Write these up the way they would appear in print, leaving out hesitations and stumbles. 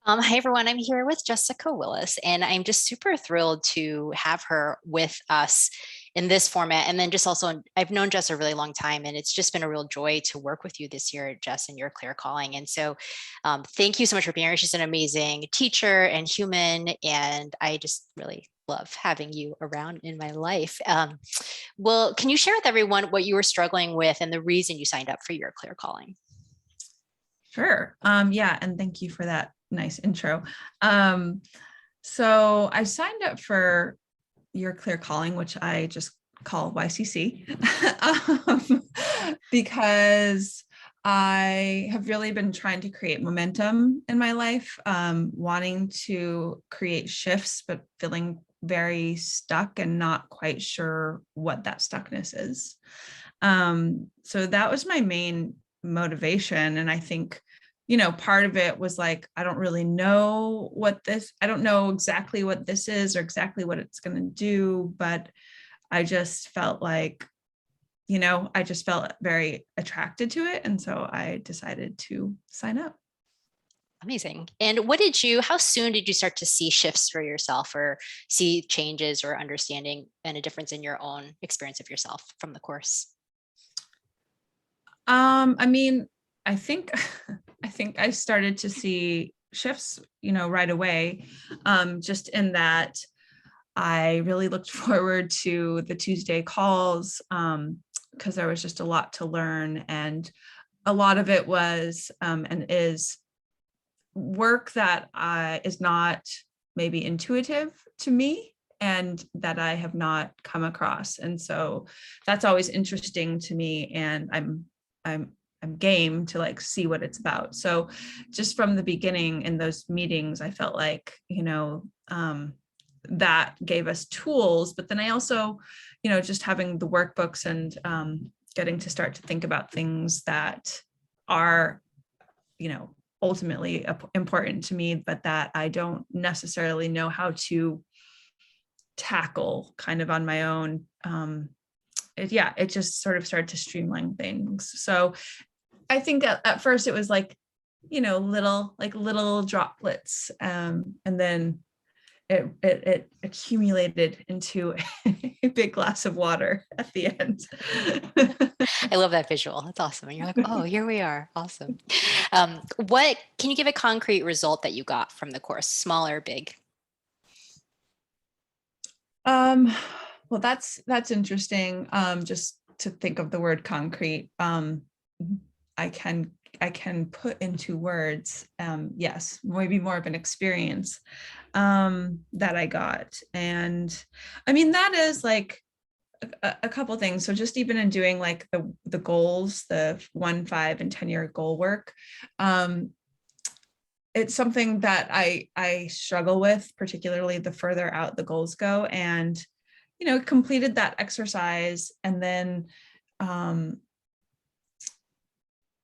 Hi, everyone. I'm here with Jessica Willis, and I'm just super thrilled to have her with us in this format. And then just also, I've known Jess a really long time, and it's just been a real joy to work with you this year, Jess, in your clear calling. And so, thank you so much for being here. She's an amazing teacher and human, and I just really love having you around in my life. Well, can you share with everyone what you were struggling with and the reason you signed up for your clear calling? Sure. Yeah, and thank you for that nice intro. Um, so I signed up for your clear calling, which I just call YCC, because I have really been trying to create momentum in my life, wanting to create shifts, but feeling very stuck and not quite sure what that stuckness is. So that was my main motivation. And I think, part of it was like, I don't really know I don't know exactly what this is or exactly what it's going to do, but I just felt like, I just felt very attracted to it. And so I decided to sign up. Amazing. And how soon did you start to see shifts for yourself or see changes or understanding and a difference in your own experience of yourself from the course? I mean, I think I think I started to see shifts, right away. Just in that I really looked forward to the Tuesday calls, because there was just a lot to learn. And a lot of it was and is work that is not maybe intuitive to me and that I have not come across. And so that's always interesting to me. And I'm I'm game to like see what it's about. So just from the beginning in those meetings, I felt like, that gave us tools. But then I also, just having the workbooks and getting to start to think about things that are, ultimately important to me, but that I don't necessarily know how to tackle kind of on my own. It just sort of started to streamline things. So I think at first it was like, little droplets. And then it accumulated into a big glass of water at the end. I love that visual. That's awesome. And you're like, oh, here we are. Awesome. What can you give a concrete result that you got from the course, small or big? Um, well, that's interesting. Just to think of the word concrete. I can I can put into words. Yes, maybe more of an experience that I got, and I mean that is like a couple things. So just even in doing like the goals, the 1, 5, and 10-year goal work, um, it's something that I struggle with, particularly the further out the goals go. And completed that exercise, and then um,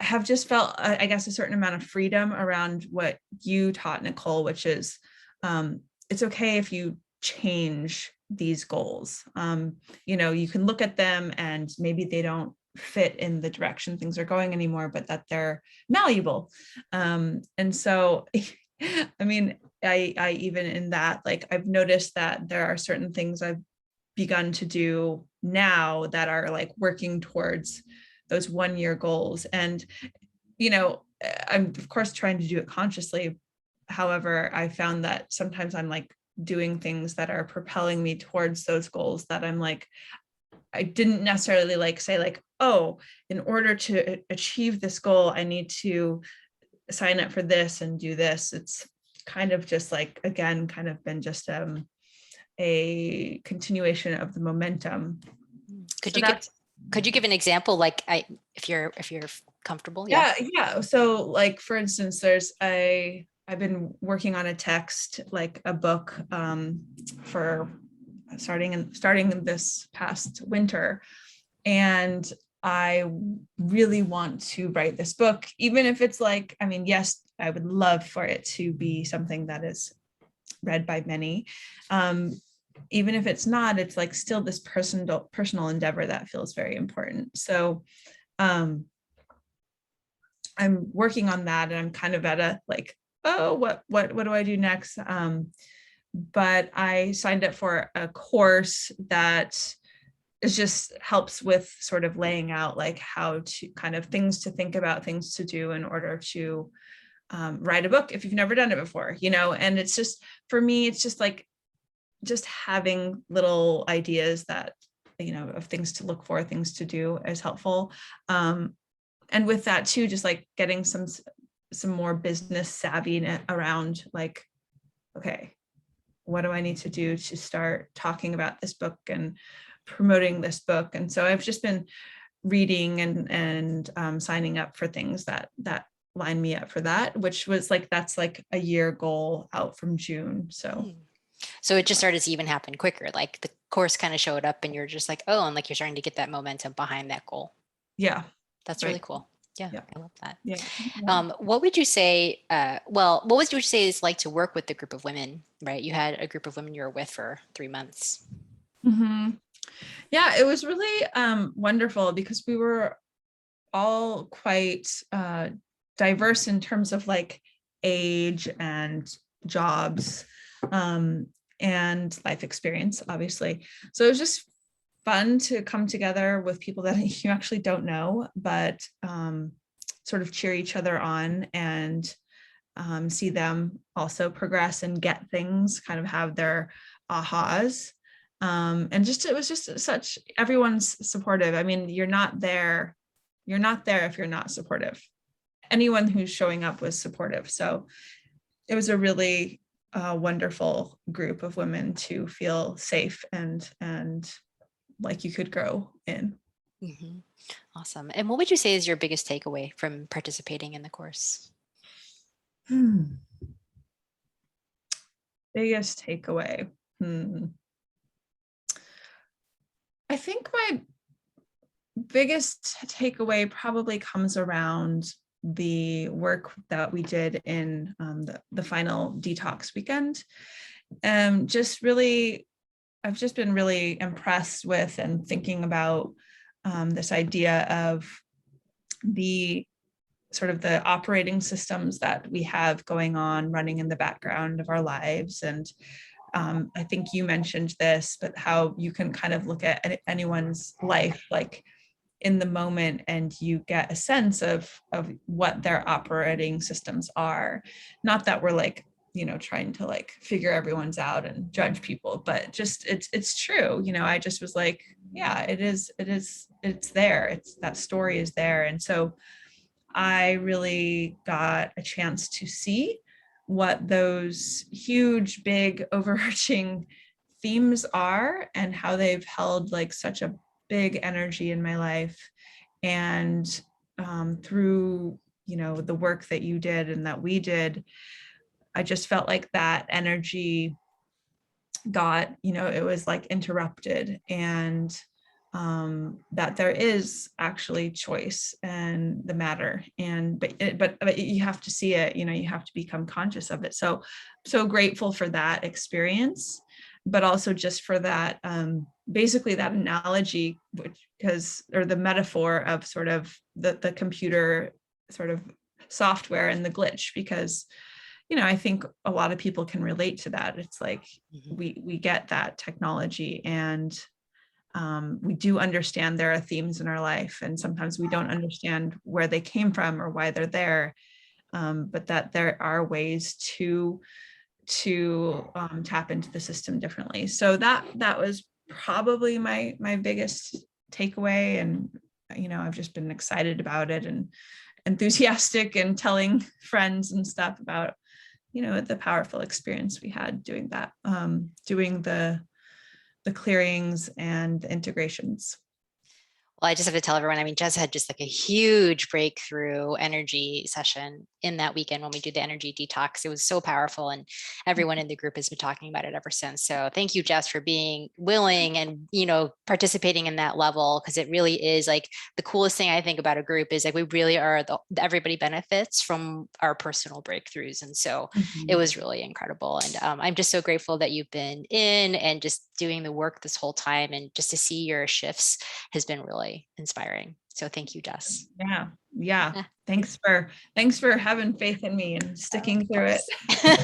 have just felt, I guess, a certain amount of freedom around what you taught, Nicole, which is it's okay if you change these goals. You can look at them and maybe they don't fit in the direction things are going anymore, but that they're malleable. And so, I mean, I even in that, like, I've noticed that there are certain things I've begun to do now that are like working towards those 1-year goals. And, I'm of course trying to do it consciously. However, I found that sometimes I'm like doing things that are propelling me towards those goals that I'm like, I didn't necessarily like say like, oh, in order to achieve this goal, I need to sign up for this and do this. It's kind of just like, again, kind of been just a continuation of the momentum. Could So you give that's could you give an example, like if you're comfortable? Yeah. yeah. So like for instance, I've been working on a text, like a book, for starting this past winter. And I really want to write this book, even if it's like, I mean, yes, I would love for it to be something that is read by many. Even if it's not, it's like still this personal endeavor that feels very important. So um, I'm working on that, and I'm kind of at a like oh, what do I do next? But I signed up for a course that is just helps with sort of laying out like how to kind of things to think about, things to do in order to write a book if you've never done it before, and it's just, for me, it's just like just having little ideas that, of things to look for, things to do is helpful. And with that too, just like getting some more business savvy around like, okay, what do I need to do to start talking about this book and promoting this book? And so I've just been reading and signing up for things that line me up for that, which was like, that's like a year goal out from June. So So it just started to even happen quicker. Like the course kind of showed up and you're just like, oh, and like you're starting to get that momentum behind that goal. yeah, That's right. really cool. Yeah, Yeah. I love that. Yeah. What would you say, what would you say is like to work with the group of women, right? You had a group of women you were with for 3 months. Mm-hmm. Yeah, it was really wonderful because we were all quite diverse in terms of like age and jobs and life experience, obviously. So it was just fun to come together with people that you actually don't know, but sort of cheer each other on and see them also progress and get things, kind of have their ahas. And just, it was just such, everyone's supportive. I mean, you're not there if you're not supportive. Anyone who's showing up was supportive. So it was a really wonderful group of women to feel safe and like you could grow in. Mm-hmm. Awesome. And what would you say is your biggest takeaway from participating in the course? Biggest takeaway. I think my biggest takeaway probably comes around the work that we did in the final detox weekend. Just really, I've just been really impressed with and thinking about this idea of the sort of the operating systems that we have going on running in the background of our lives. And I think you mentioned this, but how you can kind of look at anyone's life like in the moment and you get a sense of what their operating systems are. Not that we're like, trying to like figure everyone's out and judge people, but just it's true. I just was like, yeah, it's there. It's, that story is there. And so I really got a chance to see what those huge, big, overarching themes are and how they've held like such a big energy in my life. And through, the work that you did and that we did, I just felt like that energy got, it was like interrupted, and that there is actually choice and the matter. And but you have to see it, you have to become conscious of it. So grateful for that experience, but also just for that basically that analogy, or the metaphor of sort of the computer sort of software and the glitch, because I think a lot of people can relate to that. It's like we get that technology, and we do understand there are themes in our life, and sometimes we don't understand where they came from or why they're there, but that there are ways to tap into the system differently. So that was probably my biggest takeaway. And I've just been excited about it and enthusiastic and telling friends and stuff about the powerful experience we had doing that, doing the clearings and the integrations. Well, I just have to tell everyone, I mean, Jess had just like a huge breakthrough energy session in that weekend when we do the energy detox. It was so powerful, and everyone in the group has been talking about it ever since. So thank you, Jess, for being willing and, participating in that level, because it really is like the coolest thing I think about a group is like we really are everybody benefits from our personal breakthroughs. And so it was really incredible. And I'm just so grateful that you've been in and just doing the work this whole time, and just to see your shifts has been really inspiring. So thank you, Jess. Yeah. Yeah. Thanks for having faith in me and sticking through it.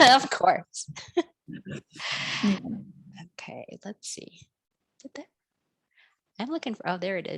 Of course. Yeah. Okay, let's see. I'm looking for, oh, there it is.